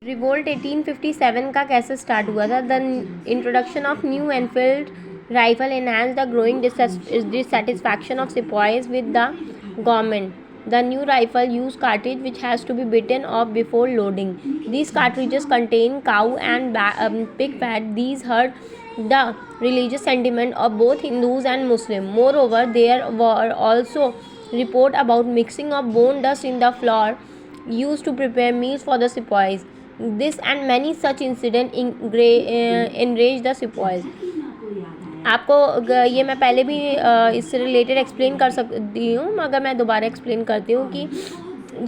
Revolt 1857 का कैसे start हुआ था? The introduction of new Enfield rifle enhance the growing dissatisfaction of sepoys with the government. The new rifle use cartridge which has to be bitten off before loading. These cartridges contain cow and pig fat. These hurt the religious sentiment of both Hindus and Muslims. Moreover, there were also reports about mixing of bone dust in the flour used to prepare meals for the sepoys. This and many such incidents enraged the sepoys. आपको ये मैं पहले भी इससे related explain कर सकती हूँ, मगर मैं दोबारा एक्सप्लेन करती हूँ कि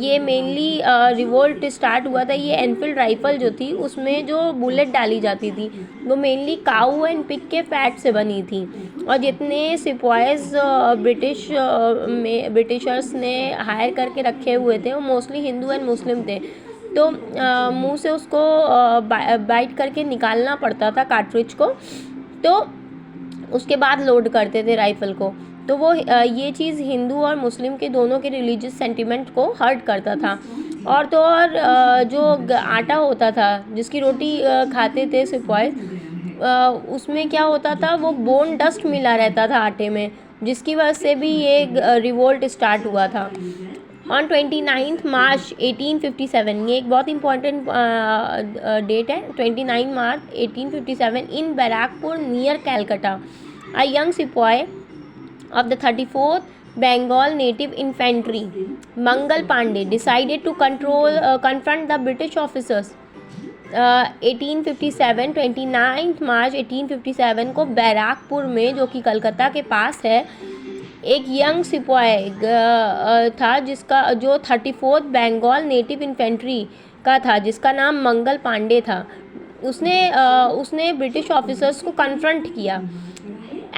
ये मेनली रिवोल्ट स्टार्ट हुआ था। ये एनफील्ड राइफ़ल जो थी उसमें जो बुलेट डाली जाती थी वो मेनली काऊ एंड पिग के फैट से बनी थी, और जितने सिपाहीज ब्रिटिशर्स ने हायर करके रखे हुए थे वो मोस्टली हिंदू एंड मुस्लिम थे। तो मुंह से उसको बाइट करके निकालना पड़ता था कार्ट्रिज को, तो उसके बाद लोड करते थे राइफ़ल को। तो वो ये चीज़ हिंदू और मुस्लिम के दोनों के रिलीजियस सेंटिमेंट को हर्ट करता था। और तो और जो आटा होता था जिसकी रोटी खाते थे सिपाही, उसमें क्या होता था, वो बोन डस्ट मिला रहता था आटे में, जिसकी वजह से भी ये रिवोल्ट स्टार्ट हुआ था। ऑन 29 मार्च 1857, ये एक बहुत इंपॉर्टेंट डेट है, 29 मार्च 1857 इन बैराकपुर नियर कैलकाटा, अ यंग सिपाही of the 34th Bengal Native Infantry, Mangal Pandey, decided to confront the British officers. 1857 29 मार्च 1857 को बैराकपुर में, जो कि कलकत्ता के पास है, एक यंग सिपाही था जिसका जो 34th बंगाल नेटिव इन्फेंट्री का था, जिसका नाम मंगल पांडे था। उसने ब्रिटिश ऑफिसर्स को कन्फ्रंट किया।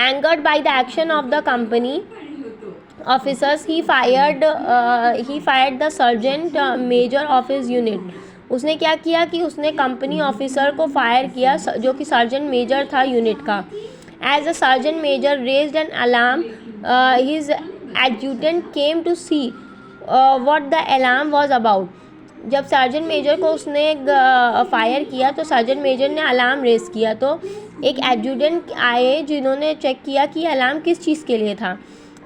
Angered by the action of the company officers, he fired the sergeant major of his unit. उसने क्या किया कि उसने कंपनी ऑफिसर को फायर किया जो कि सर्जेंट मेजर था यूनिट का। As the sergeant major raised an alarm, his adjutant came to see what the alarm was about. जब सर्जेंट मेजर को उसने फायर किया तो सर्जेंट मेजर ने अलार्म रेस किया, तो एक एडजुटेंट आए जिन्होंने चेक किया कि अलार्म किस चीज़ के लिए था।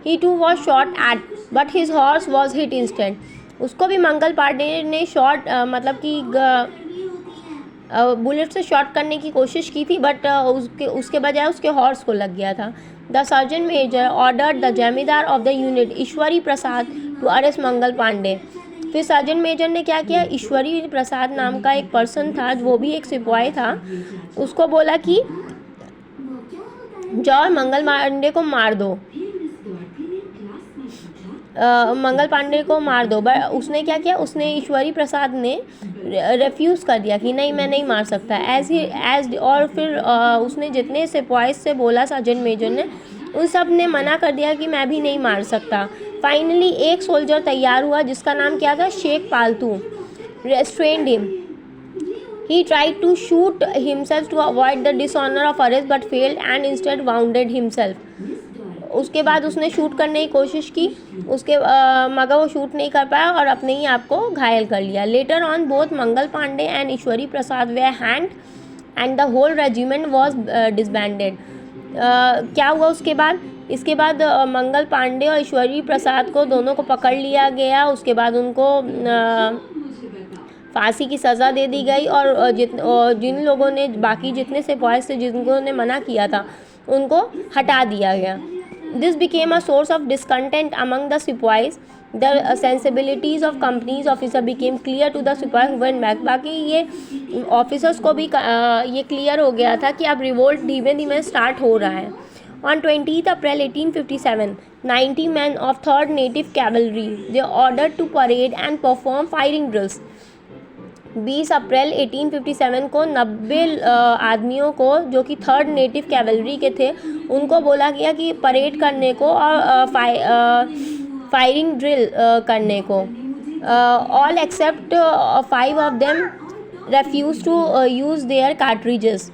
He too was shot at but his horse was hit instant. उसको भी मंगल पांडे ने शॉट मतलब कि बुलेट से शॉट करने की कोशिश की थी, बट उसके बजाय उसके हॉर्स को लग गया था। The sergeant major ordered the zamindar of the unit Ishwari Prasad to arrest Mangal Pandey. फिर सर्जेंट मेजर ने क्या किया, ईश्वरी प्रसाद नाम का एक पर्सन था, वो भी एक सिपाही था, उसको बोला कि जाओ मंगल पांडे को मार दो, मंगल पांडे को मार दो। बट उसने क्या किया, उसने ईश्वरी प्रसाद ने रिफ्यूज़ कर दिया कि नहीं, मैं नहीं मार सकता। और फिर उसने जितने सिपाही से बोला सर्जेंट मेजर ने, उन सब ने मना कर दिया कि मैं भी नहीं मार सकता। फाइनली एक सोल्जर तैयार हुआ जिसका नाम क्या था, शेख पालतू, restrained him. He tried to shoot himself to avoid the dishonor of arrest but failed and instead wounded himself. उसके बाद उसने शूट करने की कोशिश की, मगर वो शूट नहीं कर पाया और अपने ही आप को घायल कर लिया। Later on both Mangal Pandey and Ishwari Prasad were hanged and the whole regiment was disbanded. क्या हुआ इसके बाद मंगल पांडे और ईश्वरी प्रसाद को दोनों को पकड़ लिया गया। उसके बाद उनको फांसी की सज़ा दे दी गई, और जिन लोगों ने बाकी जितने सिपाही से जिनको ने मना किया था उनको हटा दिया गया। This became a source of discontent among the sipahis. The sensibilities of companies officer became clear to the sipahi who went back. बाकी ये ऑफिसर्स को भी ये क्लियर हो गया था कि अब रिवोल्ट धीमे धीमे स्टार्ट हो रहा है। On 20th April 1857, 90 men of 3rd Native Cavalry they ordered to parade and perform firing drills. 20 अप्रैल 1857 को 90 आदमियों को जो कि 3rd नेटिव कैवलरी के थे उनको बोला गया कि परेड करने को और फायरिंग ड्रिल करने को। All except 5 of them refuse to use their cartridges.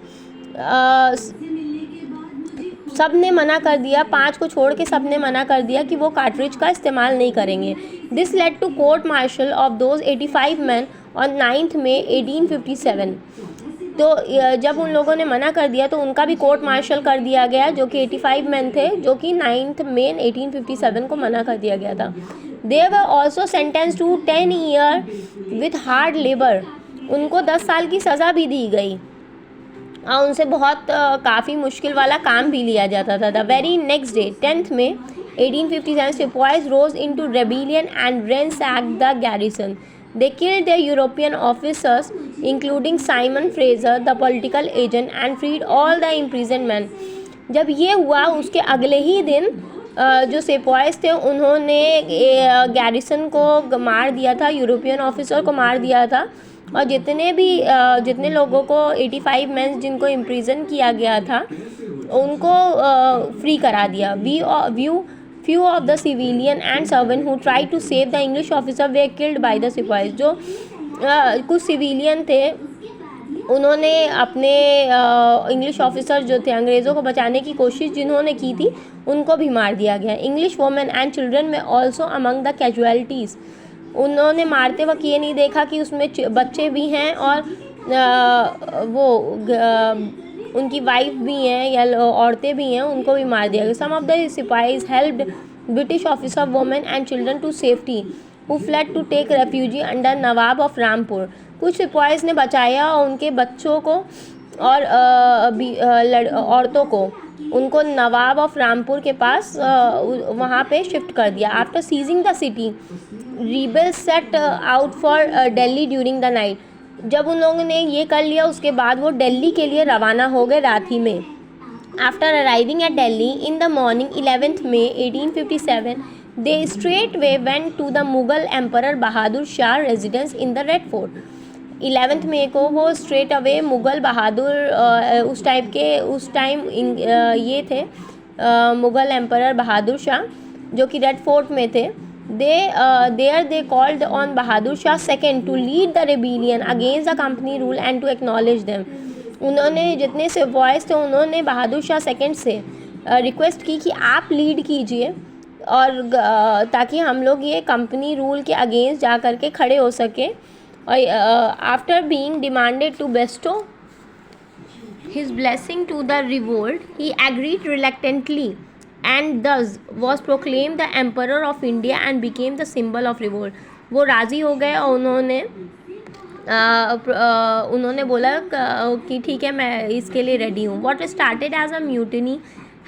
सब ने मना कर दिया, 5 को छोड़ के सब ने मना कर दिया कि वो कार्ट्रिज का इस्तेमाल नहीं करेंगे। This led to court martial of those 85 man और 9 मई 1857। तो जब उन लोगों ने मना कर दिया तो उनका भी कोर्ट मार्शल कर दिया गया, जो कि 85 मैन थे, जो कि 9 मई 1857 को मना कर दिया गया था। They were also sentence to 10 year with hard labour. उनको 10 साल की सज़ा भी दी गई और उनसे बहुत काफ़ी मुश्किल वाला काम भी लिया जाता था। The very next day 10 May 1857 sepoys rose into rebellion and ransacked the garrison. They killed their European officers, including Simon Fraser, the political agent, and freed all the imprisoned men. जब ये हुआ उसके अगले ही दिन जो सेपॉयस थे उन्होंने गैरिसन को मार दिया था, यूरोपियन ऑफिसर को मार दिया था, और जितने लोगों को 85 मैन जिनको इम्प्रिजन किया गया था उनको फ्री करा दिया। Few of the civilian and servant who tried to save the English officer were killed by the sepoys. जो कुछ सिविलियन थे उन्होंने अपने इंग्लिश ऑफिसर जो थे, अंग्रेज़ों को बचाने की कोशिश जिन्होंने की थी, उनको भी मार दिया गया। इंग्लिश वुमेन एंड चिल्ड्रन में ऑल्सो अमंग द कैजुअलिटीज़। उन्होंने मारते वक्त ये नहीं देखा कि उसमें बच्चे भी हैं और उनकी वाइफ भी हैं या औरतें भी हैं, उनको भी मार दिया गया। Some of the sipahis helped British officer women and children to safety who fled to take refugee under Nawab of Rampur. कुछ सिपाहीज ने बचाया और उनके बच्चों को और औरतों को उनको नवाब ऑफ रामपुर के पास वहाँ पे शिफ्ट कर दिया। After seizing the city rebels set out for Delhi during the night. जब उन लोगों ने ये कर लिया उसके बाद वो दिल्ली के लिए रवाना हो गए रात ही में। After arriving at Delhi in the morning 11 May 1857 they straight way went to the Mughal emperor Bahadur Shah residence in the red fort. 11 मई को वो स्ट्रेट अवे मुगल बहादुर उस टाइम ये थे मुगल एम्परर बहादुर शाह जो कि रेड फोर्ट में थे। They called on Bahadur Shah II to lead the rebellion against the company rule and to acknowledge them. उन्होंने जितने से वॉइस थे उन्होंने बहादुर शाह सेकंड से रिक्वेस्ट की कि आप लीड कीजिए और ताकि हम लोग ये कंपनी रूल के अगेंस्ट जा कर के खड़े हो सके। और after being demanded to bestow his blessing to the revolt, he agreed reluctantly and thus was proclaimed the emperor of India and became the symbol of revolt. वो राज़ी हो गए और उन्होंने बोला कि ठीक है मैं इसके लिए रेडी हूँ। What started as a mutiny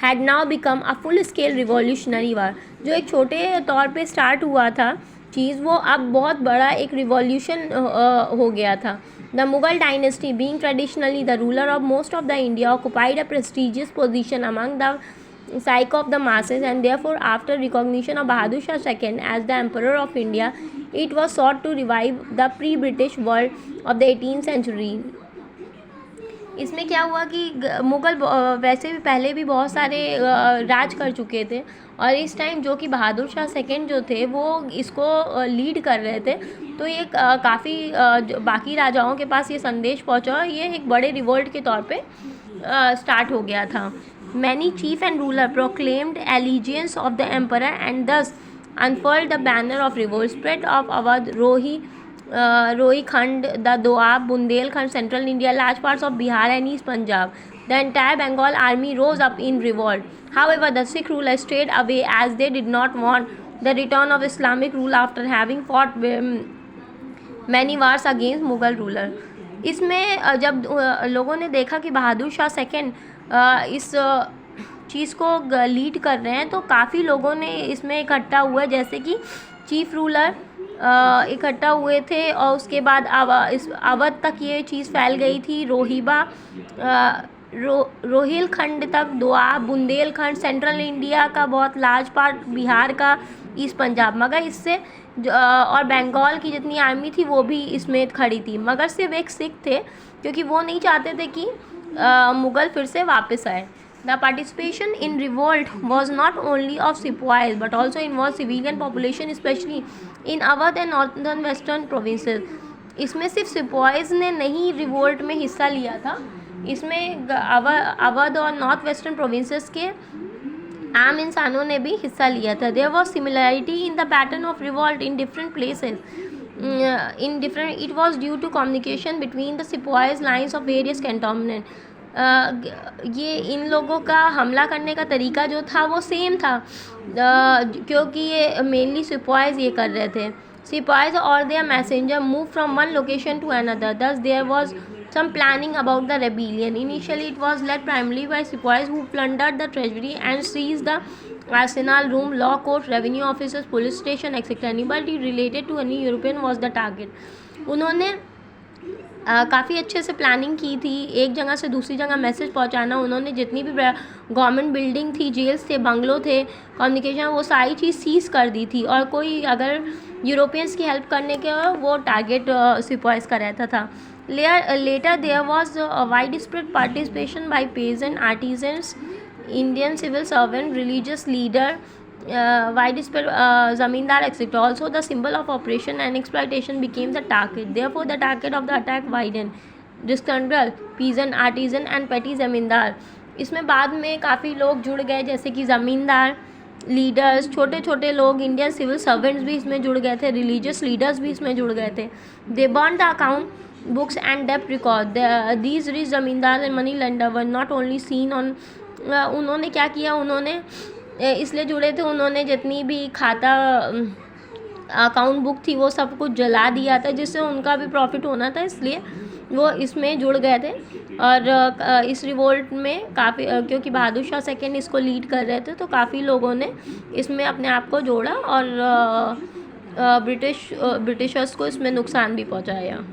had now become a full scale revolutionary war. जो एक छोटे तौर पे स्टार्ट हुआ था चीज़ वो अब बहुत बड़ा एक रिवॉल्यूशन हो गया था। The Mughal dynasty, being traditionally the ruler of most of the India, occupied a prestigious position among the psyche of the masses, and therefore after recognition of Bahadur Shah II as the emperor of India, it was sought to revive the pre-British world of the 18th century. इसमें क्या हुआ कि मुग़ल वैसे भी पहले भी बहुत सारे राज कर चुके थे और इस टाइम जो कि बहादुर शाह सेकंड जो थे वो इसको लीड कर रहे थे, तो ये काफ़ी बाकी राजाओं के पास ये संदेश पहुंचा और ये एक बड़े रिवोल्ट के तौर पे स्टार्ट हो गया था। Many chief and ruler proclaimed allegiance of the emperor and thus unfurled the banner of revolt spread of Awadh, Rohilkhand, the Doab, Bundelkhand, Central India, large parts of Bihar and East Punjab. The entire Bengal army rose up in revolt. However, the Sikh rulers stayed away as they did not want the return of Islamic rule after having fought many wars against Mughal ruler. इसमें जब लोगों ने देखा कि Bahadur Shah second इस चीज़ को lead कर रहे हैं तो काफ़ी लोगों ने इसमें इकट्ठा हुआ, जैसे कि चीफ रूलर इकट्ठा हुए थे और उसके बाद इस अवध तक ये चीज़ फैल गई थी, रोहिलखंड तक, दोआब, बुंदेलखंड, सेंट्रल इंडिया का बहुत लार्ज पार्ट, बिहार का, ईस्ट पंजाब, मगर इससे और बंगाल की जितनी आर्मी थी वो भी इसमें खड़ी थी, मगर सिर्फ एक सिख थे क्योंकि वो नहीं चाहते थे कि मुग़ल फिर से वापस आए। The participation in revolt was not only of sepoys but also involved civilian population, especially in Awadh and northern western provinces. इसमें सिर्फ सिपाहीज ने नहीं रिवोल्ट में हिस्सा लिया था, इसमें अवध और नॉर्थ वेस्टर्न प्रोविंसेस के आम इंसानों ने भी हिस्सा लिया था। There was similarity in the pattern of revolt in different places. in different, it was due to communication between the sepoys lines of various cantonment. ये इन लोगों का हमला करने का तरीका जो था वो सेम था, क्योंकि ये मेनली सिपाहीज ये कर रहे थे. Sepoys or their messenger moved from one location to another. Thus, there was some planning about the rebellion. Initially, it was led primarily by sepoys who plundered the treasury and seized the arsenal room, law court, revenue officers, police station, etc. Anybody related to any European was the target. उन्होंने काफ़ी अच्छे से planning की थी, एक जगह से दूसरी जगह मैसेज पहुंचाना. उन्होंने जितनी भी गवर्नमेंट बिल्डिंग थी, जेल्स थे, बंगलो थे, कम्युनिकेशन, वो सारी चीज़ सीज कर दी थी. और कोई अगर यूरोपियंस की हेल्प करने के वो टारगेट सिपाहीज का रहता था. Later there was widespread participation by peasant, artisans, Indian civil servant, religious leader, widespread zamindar, etc. Also, the symbol of oppression and exploitation became the target. Therefore, the target of the attack widened. Disgruntled peasant, artisan and petty zamindar. इसमें बाद में काफ़ी लोग जुड़ गए, जैसे कि ज़मींदार, लीडर्स, छोटे छोटे लोग, इंडियन सिविल सर्वेंट्स भी इसमें जुड़ गए थे, रिलीजियस लीडर्स भी इसमें जुड़ गए थे. They burn the account books and डेप्ट record. These rich zamindar and money lender were not only seen on. उन्होंने क्या किया, उन्होंने इसलिए जुड़े थे, उन्होंने जितनी भी खाता अकाउंट बुक थी वो सब कुछ जला दिया था, जिससे उनका भी प्रॉफिट होना था, इसलिए वो इसमें जुड़ गए थे. और इस रिवोल्ट में काफ़ी, क्योंकि बहादुर शाह सेकेंड इसको लीड कर रहे थे, तो काफ़ी लोगों ने इसमें अपने आप को जोड़ा और ब्रिटिशर्स को इसमें नुकसान भी पहुंचाया.